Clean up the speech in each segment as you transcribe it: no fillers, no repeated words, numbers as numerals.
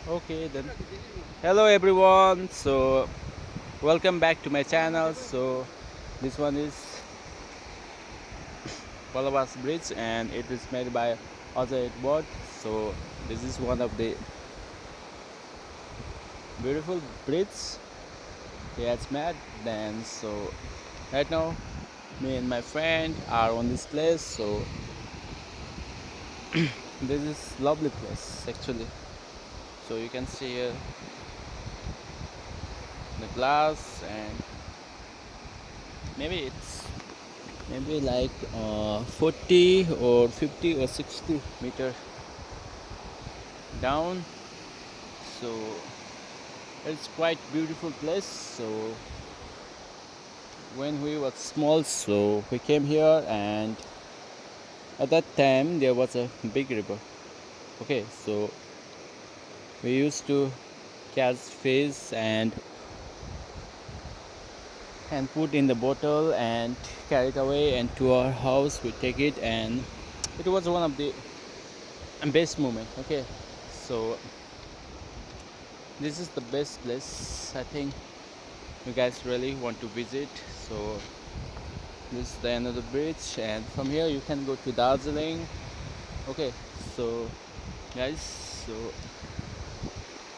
Okay then. Hello everyone. So welcome back to my channel. So this one is Palavas Bridge and it is made by Ajay Edward. So this is one of the beautiful bridge he has made. Then so right now me and my friend are on this place. So this is lovely place actually. So you can see here the glass and maybe it's maybe like 40 or 50 or 60 meter down. So it's quite beautiful place. So when we were small, so we came here, and at that time there was a big river. Okay, so we used to catch fish and put in the bottle and carry it away, and to our house we take it, and it was one of the best moment. Okay, so this is the best place I think you guys really want to visit. So this is the end of the bridge, and from here you can go to Darjeeling. Okay, so guys, so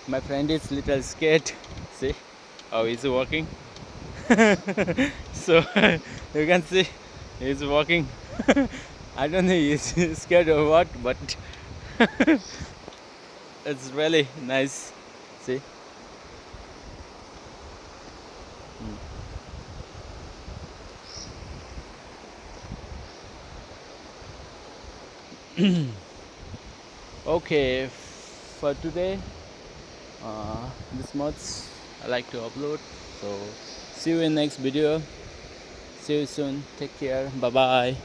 my friend is little scared. See how he's walking. So you can see he's walking. I don't know he's scared or what, but it's really nice. See. Okay, for today this much I like to upload. So see you in next video. See you soon. Take care. Bye bye.